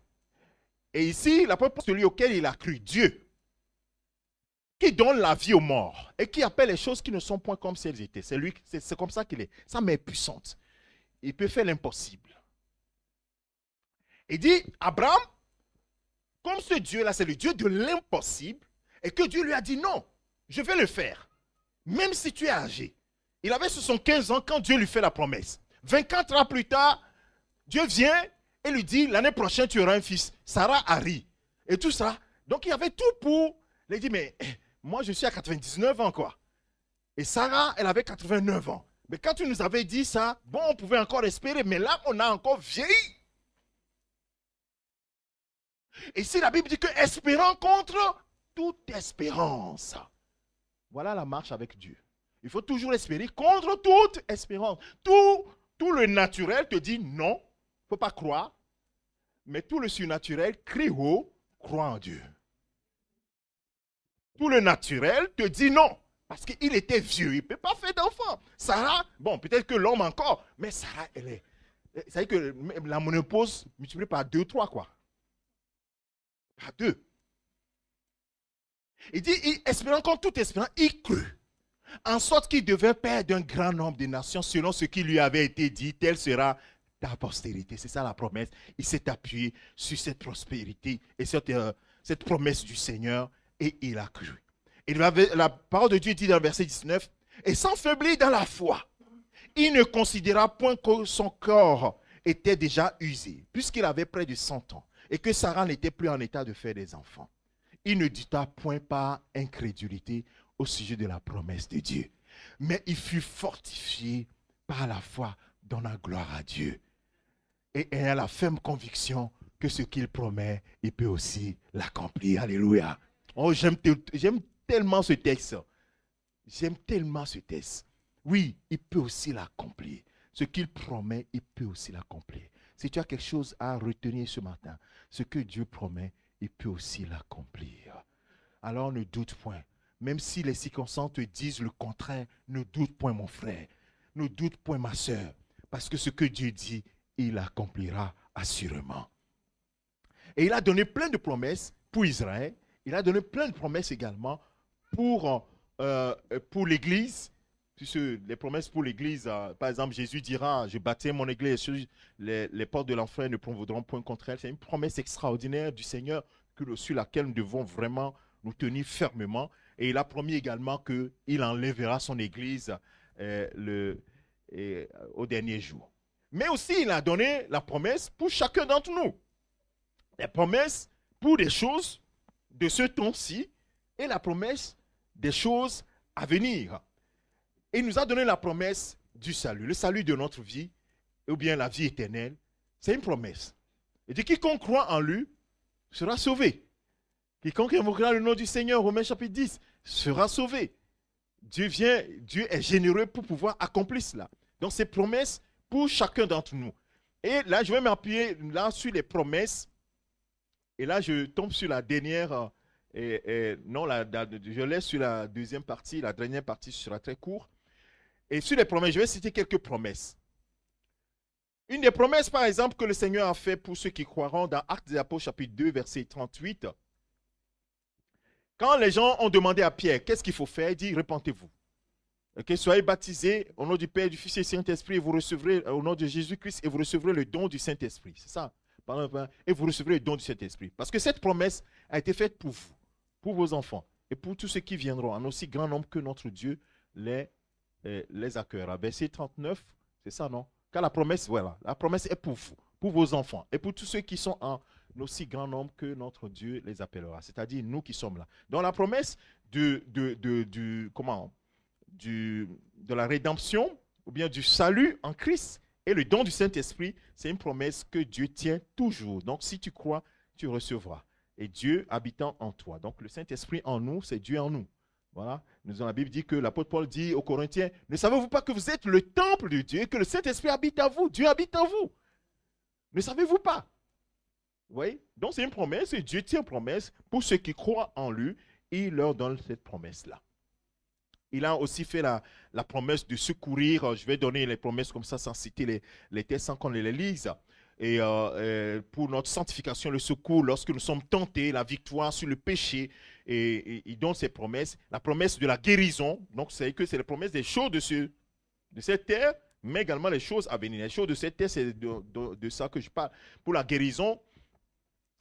Et ici, la promesse, celui auquel il a cru, Dieu, qui donne la vie aux morts et qui appelle les choses qui ne sont point comme si elles étaient. C'est lui, c'est comme ça qu'il est. Sa main est puissante. Il peut faire l'impossible. Il dit, Abraham, comme ce Dieu-là, c'est le Dieu de l'impossible, et que Dieu lui a dit, non, je vais le faire, même si tu es âgé. Il avait 75 ans quand Dieu lui fait la promesse. 24 ans plus tard, Dieu vient et lui dit, l'année prochaine, tu auras un fils. Sarah a ri. Et tout ça. Donc, il y avait tout pour... Il dit, mais moi, je suis à 99 ans, quoi. Et Sarah, elle avait 89 ans. Mais quand tu nous avais dit ça, bon, on pouvait encore espérer. Mais là, on a encore vieilli. Et si la Bible dit que espérant contre toute espérance. Voilà la marche avec Dieu. Il faut toujours espérer contre toute espérance. Tout le naturel te dit non, il ne faut pas croire. Mais tout le surnaturel crie haut, crois en Dieu. Tout le naturel te dit non, parce qu'il était vieux, il ne peut pas faire d'enfant. Sarah, bon, peut-être que l'homme encore, mais Sarah, elle est... Ça veut dire que la ménopause multipliée par 2, 3, quoi. Par 2. Il dit, espérant contre toute espérance, il crut. En sorte qu'il devait père d'un grand nombre de nations, selon ce qui lui avait été dit, telle sera ta postérité. C'est ça la promesse. Il s'est appuyé sur cette prospérité et cette promesse du Seigneur et il a cru. Et la parole de Dieu dit dans le verset 19, et sans faiblir dans la foi, il ne considéra point que son corps était déjà usé, puisqu'il avait près de 100 ans, et que Sarah n'était plus en état de faire des enfants. Il ne douta point par incrédulité au sujet de la promesse de Dieu. Mais il fut fortifié par la foi, donnant gloire à Dieu. Et ayant la ferme conviction que ce qu'il promet, il peut aussi l'accomplir. Alléluia. Oh, j'aime tellement ce texte. J'aime tellement ce texte. Oui, il peut aussi l'accomplir. Ce qu'il promet, il peut aussi l'accomplir. Si tu as quelque chose à retenir ce matin, ce que Dieu promet, il peut aussi l'accomplir. Alors ne doute point. Même si les circonstances te disent le contraire, ne doute point mon frère. Ne doute point ma soeur. Parce que ce que Dieu dit, il l'accomplira assurément. Et il a donné plein de promesses pour Israël. Il a donné plein de promesses également pour l'Église. Puisque les promesses pour l'Église, par exemple, Jésus dira, je bâtirai mon Église, les portes de l'enfer ne prendront point contre elle. C'est une promesse extraordinaire du Seigneur sur laquelle nous devons vraiment nous tenir fermement. Et il a promis également qu'il enlèvera son Église au dernier jour. Mais aussi, il a donné la promesse pour chacun d'entre nous. La promesse pour des choses de ce temps-ci et la promesse des choses à venir. Et il nous a donné la promesse du salut, le salut de notre vie, ou bien la vie éternelle. C'est une promesse. Il dit, quiconque croit en lui sera sauvé. Quiconque invoquera le nom du Seigneur, Romains chapitre 10, sera sauvé. Dieu est généreux pour pouvoir accomplir cela. Donc, c'est promesse pour chacun d'entre nous. Et là, je vais m'appuyer là sur les promesses. Et là, je tombe sur la dernière. Je laisse sur la deuxième partie. La dernière partie sera très courte. Et sur les promesses, je vais citer quelques promesses. Une des promesses, par exemple, que le Seigneur a fait pour ceux qui croiront dans Actes des Apôtres, chapitre 2, verset 38. Quand les gens ont demandé à Pierre, qu'est-ce qu'il faut faire? Il dit, repentez-vous. Okay, soyez baptisés au nom du Père, du Fils et du Saint-Esprit, et vous recevrez, au nom de Jésus-Christ, et vous recevrez le don du Saint-Esprit. C'est ça. Et vous recevrez le don du Saint-Esprit. Parce que cette promesse a été faite pour vous, pour vos enfants, et pour tous ceux qui viendront, en aussi grand nombre que notre Dieu les accueillera. Verset 39, c'est ça, non? Car la promesse, voilà, la promesse est pour vous, pour vos enfants, et pour tous ceux qui sont en aussi grand nombre que notre Dieu les appellera. C'est-à-dire nous qui sommes là. Donc la promesse de la rédemption, ou bien du salut en Christ, et le don du Saint-Esprit, c'est une promesse que Dieu tient toujours. Donc si tu crois, tu recevras. Et Dieu habitant en toi. Donc le Saint-Esprit en nous, c'est Dieu en nous. Voilà. La Bible dit que l'apôtre Paul dit aux Corinthiens, ne savez-vous pas que vous êtes le temple de Dieu et que le Saint-Esprit habite en vous? Dieu habite en vous. Ne savez-vous pas? Vous voyez? Donc c'est une promesse et Dieu tient promesse pour ceux qui croient en lui. Il leur donne cette promesse-là. Il a aussi fait la promesse de secourir. Je vais donner les promesses comme ça sans citer les textes, sans qu'on les lise. Et pour notre sanctification, le secours lorsque nous sommes tentés, la victoire sur le péché. Et il donne ces promesses. La promesse de la guérison. Donc c'est que c'est la promesse des choses de cette terre, mais également les choses à venir. Les choses de cette terre, c'est de ça que je parle. Pour la guérison,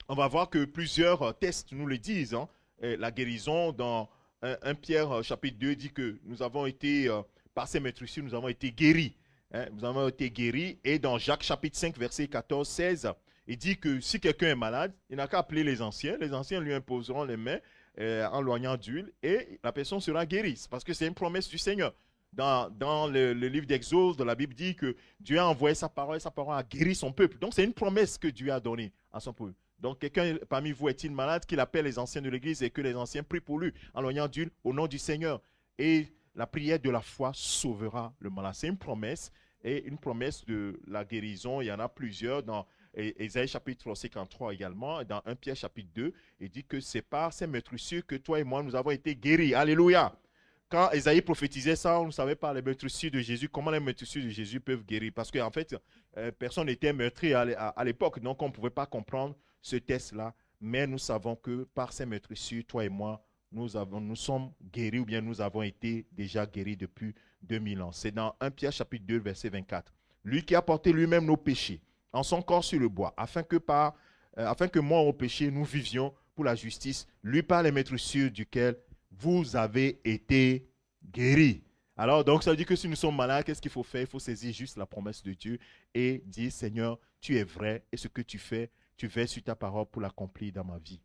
on va voir que plusieurs textes nous le disent. Hein. La guérison dans 1 Pierre chapitre 2 dit que nous avons été, par ces maîtrises, nous avons été guéris. Hein, nous avons été guéris. Et dans Jacques chapitre 5, verset 14-16, il dit que si quelqu'un est malade, il n'a qu'à appeler les anciens. Les anciens lui imposeront les mains en loignant d'huile et la personne sera guérie. Parce que c'est une promesse du Seigneur. Dans le livre d'Exode, la Bible dit que Dieu a envoyé sa parole a guéri son peuple. Donc c'est une promesse que Dieu a donnée à son peuple. Donc quelqu'un parmi vous est-il malade, qu'il appelle les anciens de l'église et que les anciens prient pour lui en loignant d'huile au nom du Seigneur. Et la prière de la foi sauvera le malade. C'est une promesse et une promesse de la guérison. Il y en a plusieurs dans Ésaïe chapitre 53 également. Dans 1 Pierre chapitre 2, il dit que c'est par ces meurtrissures que toi et moi nous avons été guéris. Alléluia. Quand Ésaïe prophétisait ça, on ne savait pas les meurtrissures de Jésus, comment les meurtrissures de Jésus peuvent guérir. Parce qu'en fait, personne n'était meurtri à l'époque, donc on ne pouvait pas comprendre ce texte-là. Mais nous savons que par ces meurtrissures, toi et moi, nous sommes guéris ou bien nous avons été déjà guéris depuis 2000 ans. C'est dans 1 Pierre chapitre 2, verset 24. Lui qui a porté lui-même nos péchés en son corps sur le bois, afin que mort au péché, nous vivions pour la justice, lui par les meurtrissures duquel vous avez été guéris. Alors, donc, ça veut dire que si nous sommes malades, qu'est-ce qu'il faut faire? Il faut saisir juste la promesse de Dieu et dire, Seigneur, tu es vrai et ce que tu fais sur ta parole pour l'accomplir dans ma vie.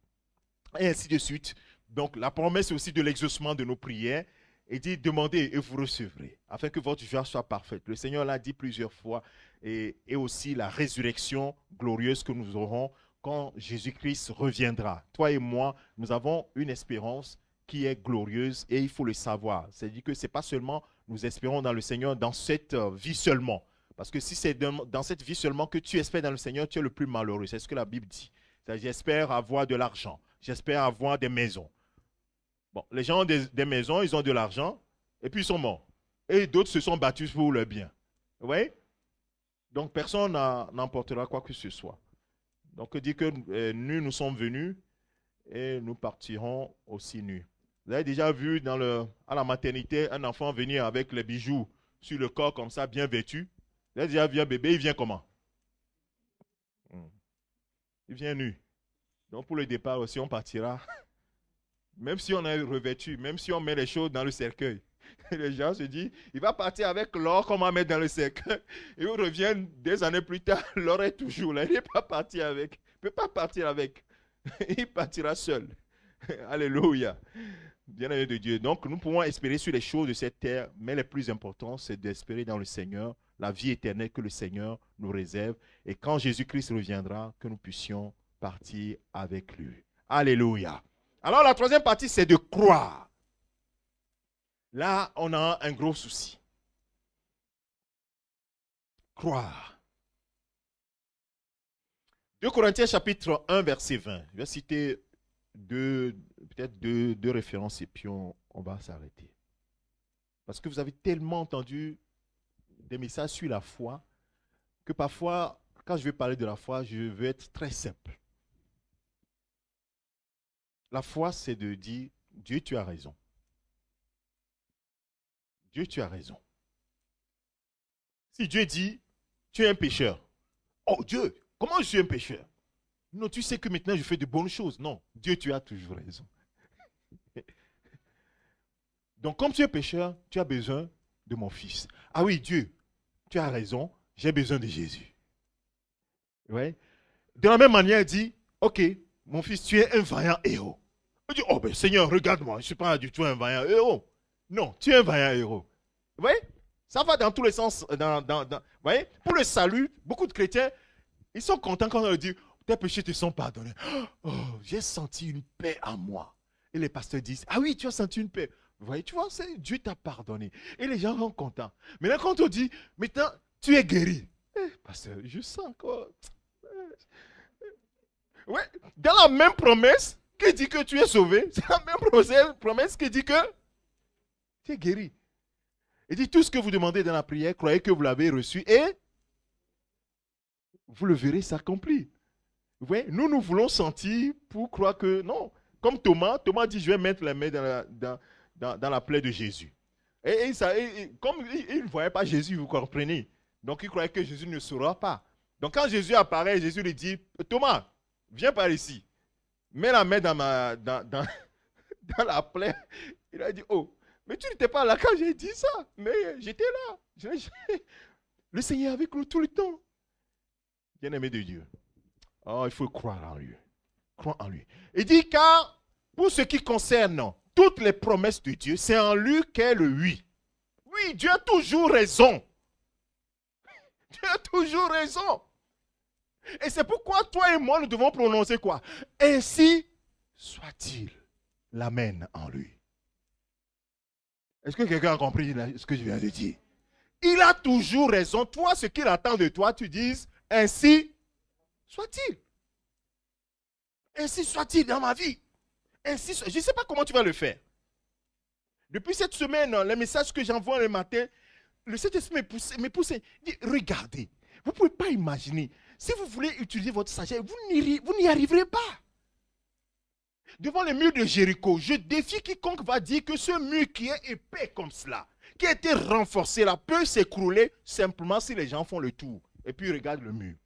Et ainsi de suite. Donc, la promesse aussi de l'exaucement de nos prières. Et dit, demandez et vous recevrez, afin que votre joie soit parfaite. Le Seigneur l'a dit plusieurs fois. Et aussi la résurrection glorieuse que nous aurons quand Jésus-Christ reviendra. Toi et moi, nous avons une espérance qui est glorieuse et il faut le savoir. C'est-à-dire que ce n'est pas seulement nous espérons dans le Seigneur dans cette vie seulement. Parce que si c'est dans cette vie seulement que tu espères dans le Seigneur, tu es le plus malheureux. C'est ce que la Bible dit. J'espère avoir de l'argent. J'espère avoir des maisons. Bon, les gens ont des maisons, ils ont de l'argent et puis ils sont morts. Et d'autres se sont battus pour le bien. Vous voyez? Donc personne n'emportera quoi que ce soit. Donc dit que nous sommes venus et nous partirons aussi nus. Vous avez déjà vu à la maternité un enfant venir avec les bijoux sur le corps comme ça, bien vêtu. Vous avez déjà vu un bébé, il vient comment? Il vient nu. Donc pour le départ aussi, on partira. Même si on est revêtu, même si on met les choses dans le cercueil. Les gens se disent, il va partir avec l'or qu'on va mettre dans le cercueil. Et on revient des années plus tard, l'or est toujours là. Il n'est pas parti avec. Il ne peut pas partir avec. Il partira seul. Alléluia. Bien-aimé de Dieu. Donc, nous pouvons espérer sur les choses de cette terre, mais le plus important, c'est d'espérer dans le Seigneur, la vie éternelle que le Seigneur nous réserve. Et quand Jésus-Christ reviendra, que nous puissions partir avec lui. Alléluia. Alors, la troisième partie, c'est de croire. Là, on a un gros souci. Croire. 2 Corinthiens chapitre 1, verset 20. Je vais citer peut-être deux références et puis on va s'arrêter. Parce que vous avez tellement entendu des messages sur la foi que parfois, quand je vais parler de la foi, je veux être très simple. La foi, c'est de dire, Dieu, tu as raison. Dieu, tu as raison. Si Dieu dit, tu es un pécheur. Oh Dieu, comment je suis un pécheur? Non, tu sais que maintenant je fais de bonnes choses. Non, Dieu, tu as toujours raison. Donc, comme tu es pécheur, tu as besoin de mon fils. Ah oui, Dieu, tu as raison, j'ai besoin de Jésus. Ouais. De la même manière, il dit, ok, mon fils, tu es un vaillant héros. Il dit, oh ben Seigneur, regarde-moi, je ne suis pas du tout un vaillant héros. Non, tu es un vaillant héros. Vous voyez? Ça va dans tous les sens. Vous voyez? Pour le salut, beaucoup de chrétiens, ils sont contents quand on leur dit, tes péchés te sont pardonnés. Oh, j'ai senti une paix en moi. Et les pasteurs disent, ah oui, tu as senti une paix. Vous voyez, tu vois, Dieu t'a pardonné. Et les gens sont contents. Maintenant, quand on dit, maintenant, tu es guéri. Pasteur, je sens quoi. Ouais, dans la même promesse qui dit que tu es sauvé, c'est la même promesse qui dit que tu es guéri. Il dit, tout ce que vous demandez dans la prière, croyez que vous l'avez reçu et vous le verrez s'accomplir. Vous voyez, nous voulons sentir pour croire que non. Comme Thomas dit, je vais mettre la main dans la plaie de Jésus. Comme il ne voyait pas Jésus, vous comprenez. Donc il croyait que Jésus ne saura pas. Donc quand Jésus apparaît, Jésus lui dit, Thomas, viens par ici. Mets la main dans la plaie. Il a dit, oh, mais tu n'étais pas là quand j'ai dit ça. Mais j'étais là. Le Seigneur est avec nous tout le temps. Bien-aimé de Dieu. Oh, il faut croire en lui. Croire en lui. Il dit, car pour ce qui concerne toutes les promesses de Dieu, c'est en lui qu'est le oui. Oui, Dieu a toujours raison. Dieu a toujours raison. Et c'est pourquoi toi et moi, nous devons prononcer quoi? Ainsi soit-il. L'amen en lui. Est-ce que quelqu'un a compris ce que je viens de dire? Il a toujours raison. Toi, ce qu'il attend de toi, tu dises, ainsi soit-il. Ainsi soit-il dans ma vie. Ainsi, je ne sais pas comment tu vas le faire. Depuis cette semaine, les messages que j'envoie le matin, le Saint-Esprit me pousse. Il dit, regardez, vous ne pouvez pas imaginer. Si vous voulez utiliser votre sagesse, vous n'y arriverez pas. Devant le mur de Jéricho, je défie quiconque va dire que ce mur qui est épais comme cela, qui a été renforcé là, peut s'écrouler simplement si les gens font le tour et puis regardent le mur.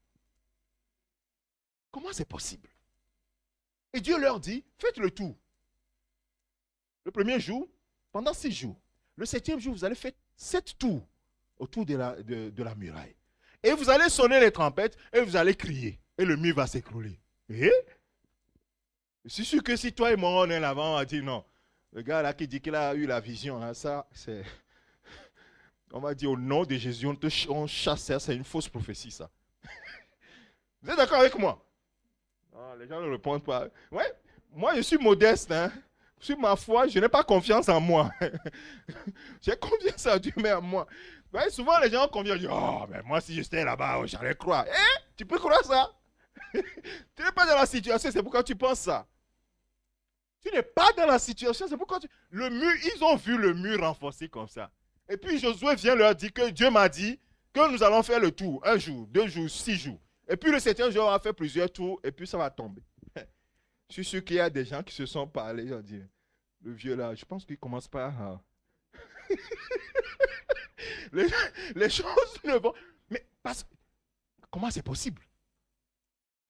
Comment c'est possible? Et Dieu leur dit, faites le tour. Le premier jour, pendant 6 jours. Le 7e jour, vous allez faire 7 tours autour de la muraille. Et vous allez sonner les trompettes et vous allez crier. Et le mur va s'écrouler. Et je suis sûr que si toi et moi on est là-bas, on va dire non. Le gars là qui dit qu'il a eu la vision, hein, ça, c'est... On va dire au nom de Jésus, on chasse ça, c'est une fausse prophétie ça. Vous êtes d'accord avec moi? Non, les gens ne répondent pas. Ouais, moi je suis modeste, hein. Sur ma foi, je n'ai pas confiance en moi. J'ai confiance en Dieu, mais en moi. Ouais, souvent les gens conviennent, disent, oh, mais moi si j'étais là-bas, oh, j'allais croire. Tu peux croire ça? Tu n'es pas dans la situation, c'est pourquoi tu penses ça. Tu n'es pas dans la situation, c'est pourquoi le mur, ils ont vu le mur renforcé comme ça. Et puis Josué vient leur dire que Dieu m'a dit que nous allons faire le tour, 1 jour, 2 jours, 6 jours. Et puis le 7e jour, on va faire plusieurs tours et puis ça va tomber. Je suis sûr qu'il y a des gens qui se sont parlé, ils ont dit, le vieux là, je pense qu'il commence par... les choses ne vont... Mais comment c'est possible?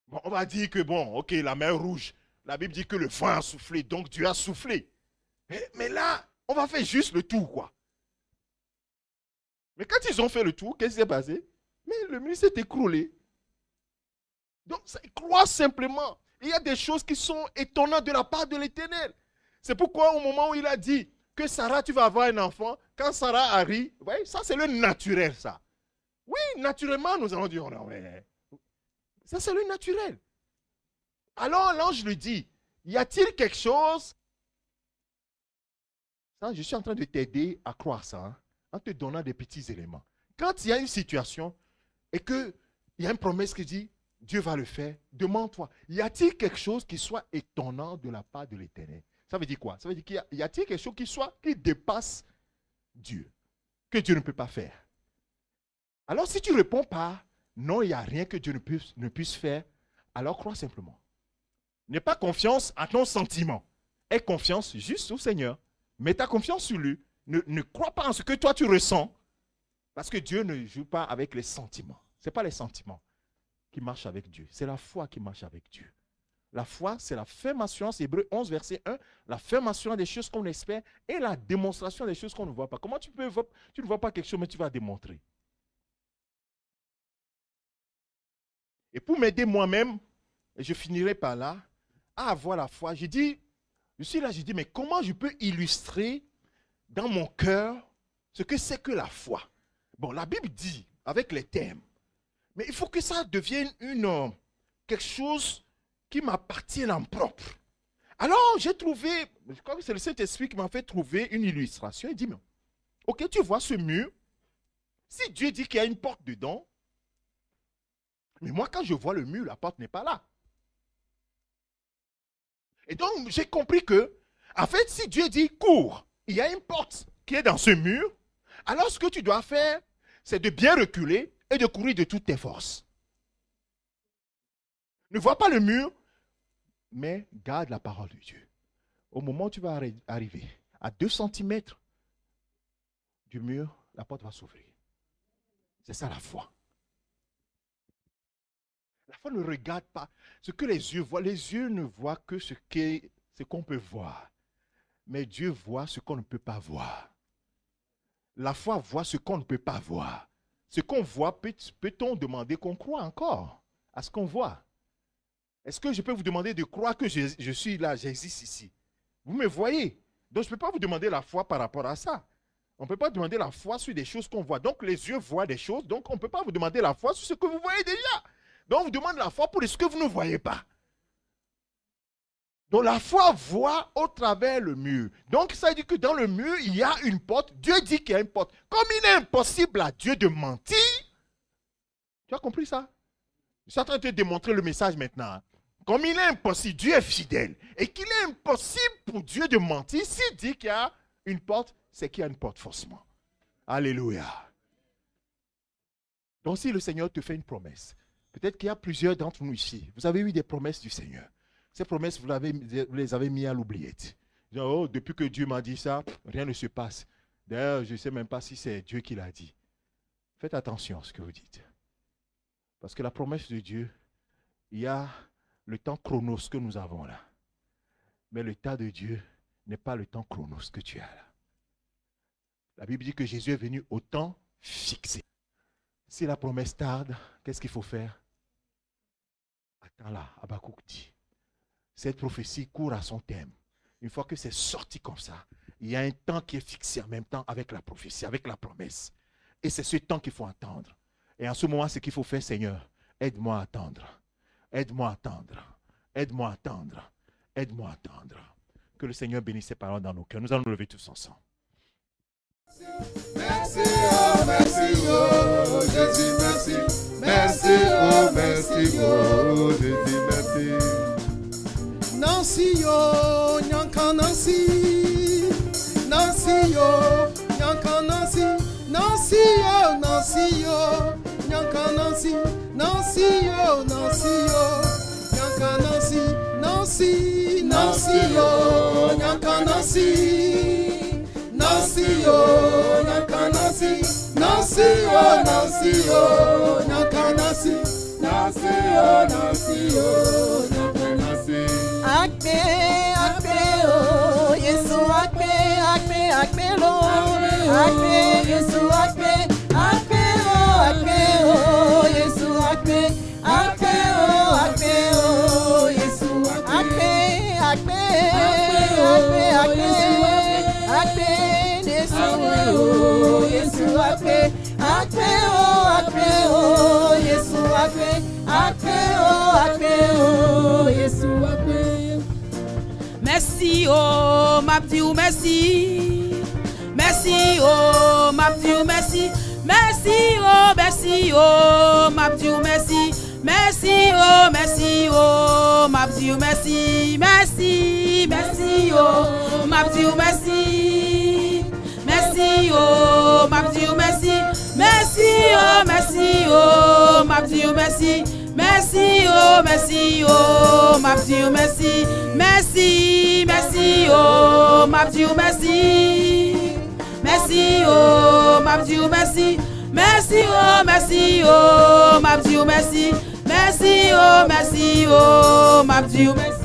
Bon, on va dire que bon, ok, la mer rouge, la Bible dit que le vent a soufflé, donc Dieu a soufflé. Mais là, on va faire juste le tour, quoi. Mais quand ils ont fait le tour, qu'est-ce qui s'est passé? Mais le mur s'est écroulé. Donc, ça croit simplement. Il y a des choses qui sont étonnantes de la part de l'Éternel. C'est pourquoi au moment où il a dit que Sarah, tu vas avoir un enfant, quand Sarah arrive, vous voyez, ça c'est le naturel, ça. Oui, naturellement, nous allons dire, non, mais ça c'est le naturel. Alors l'ange lui dit, y a-t-il quelque chose? Ça, je suis en train de t'aider à croire ça, hein, en te donnant des petits éléments. Quand il y a une situation et qu'il y a une promesse qui dit, Dieu va le faire, demande-toi, y a-t-il quelque chose qui soit étonnant de la part de l'Éternel? Ça veut dire quoi? Ça veut dire qu'il y a-t-il quelque chose qui dépasse Dieu, que Dieu ne peut pas faire? Alors si tu ne réponds pas, non, il n'y a rien que Dieu ne puisse faire, alors crois simplement. N'aie pas confiance en ton sentiment. Aie confiance juste au Seigneur. Mets ta confiance sur lui. Ne crois pas en ce que toi tu ressens. Parce que Dieu ne joue pas avec les sentiments. Ce n'est pas les sentiments qui marchent avec Dieu. C'est la foi qui marche avec Dieu. La foi, c'est la ferme assurance, Hébreux 11, verset 1, la ferme assurance des choses qu'on espère et la démonstration des choses qu'on ne voit pas. Comment tu ne vois pas quelque chose, mais tu vas démontrer. Et pour m'aider moi-même, et je finirai par là, à avoir la foi, je suis là, je dis, mais comment je peux illustrer dans mon cœur ce que c'est que la foi? Bon, la Bible dit, avec les termes, mais il faut que ça devienne quelque chose qui m'appartienne en propre. Alors, j'ai trouvé, je crois que c'est le Saint-Esprit qui m'a fait trouver une illustration. Il dit, mais, ok, tu vois ce mur, si Dieu dit qu'il y a une porte dedans, mais moi, quand je vois le mur, la porte n'est pas là. Et donc, j'ai compris que, en fait, si Dieu dit cours, il y a une porte qui est dans ce mur, alors ce que tu dois faire, c'est de bien reculer et de courir de toutes tes forces. Ne vois pas le mur, mais garde la parole de Dieu. Au moment où tu vas arriver à 2 cm du mur, la porte va s'ouvrir. C'est ça la foi. La foi ne regarde pas ce que les yeux voient. Les yeux ne voient que ce qu'on peut voir. Mais Dieu voit ce qu'on ne peut pas voir. La foi voit ce qu'on ne peut pas voir. Ce qu'on voit, peut-on demander qu'on croit encore à ce qu'on voit? Est-ce que je peux vous demander de croire que je suis là, j'existe ici? Vous me voyez? Donc je ne peux pas vous demander la foi par rapport à ça. On ne peut pas demander la foi sur des choses qu'on voit. Donc les yeux voient des choses, donc on ne peut pas vous demander la foi sur ce que vous voyez déjà. Donc, on vous demande la foi pour ce que vous ne voyez pas. Donc, la foi voit au travers le mur. Donc, ça veut dire que dans le mur, il y a une porte. Dieu dit qu'il y a une porte. Comme il est impossible à Dieu de mentir, tu as compris ça? Je suis en train de te démontrer le message maintenant. Comme il est impossible, Dieu est fidèle. Et qu'il est impossible pour Dieu de mentir, s'il dit qu'il y a une porte, c'est qu'il y a une porte forcément. Alléluia. Donc, si le Seigneur te fait une promesse, peut-être qu'il y a plusieurs d'entre nous ici. Vous avez eu des promesses du Seigneur. Ces promesses, vous les avez mis à l'oubliette. Oh, depuis que Dieu m'a dit ça, rien ne se passe. D'ailleurs, je ne sais même pas si c'est Dieu qui l'a dit. Faites attention à ce que vous dites. Parce que la promesse de Dieu, il y a le temps chronos que nous avons là. Mais le temps de Dieu n'est pas le temps chronos que tu as là. La Bible dit que Jésus est venu au temps fixé. Si la promesse tarde, qu'est-ce qu'il faut faire? Attends-la, Habakkuk dit. Cette prophétie court à son terme. Une fois que c'est sorti comme ça, il y a un temps qui est fixé en même temps avec la prophétie, avec la promesse. Et c'est ce temps qu'il faut attendre. Et en ce moment, ce qu'il faut faire, Seigneur, aide-moi à attendre. Aide-moi à attendre. Aide-moi à attendre. Aide-moi à attendre. Que le Seigneur bénisse ses paroles dans nos cœurs. Nous allons nous lever tous ensemble. Merci, oh Jésus, merci. Merci, oh merci, oh Jésus, merci. Nancy, yo, nyanka Nancy. Nancy, yo, nyanka Nancy. Nancy, yo, Nancy, yo, nyanka Nancy. Nancy, yo, nyanka Nancy. Nancy, Nancy, yo, nyanka Nancy. Nancy, yo, nyanka Nancy. Nancy, yo, Nancy, yo, nyanka Nancy. Nancy, yo, Nancy, yo, nyanka Nancy. Akme, akme, oh, Yesu akme, akme, akme, lo. Akme, Yesu akme, akme, oh, Yesu akme, akme, oh, Yesu akpe, akpe, akpe, Yesu, Yesu, akpe, akpe, Yesu, akpe, akpe, Yesu, akpe. Merci, oh, ma Dieu, merci. Merci, oh, ma Dieu, merci. Merci, oh, merci, oh, ma Dieu, merci. Merci, oh, merci, oh, ma Dieu, merci. Merci, merci, oh, ma Dieu, merci. Merci, oh, ma Dieu, merci. Merci, oh, merci, oh, ma Dieu, merci. Merci, oh, merci, oh, ma Dieu, merci. Merci, merci, oh, ma Dieu, merci. Merci, oh, ma Dieu, merci. Merci, oh, merci, oh, ma Dieu, merci. Merci, oh, merci, oh, ma Dieu, merci.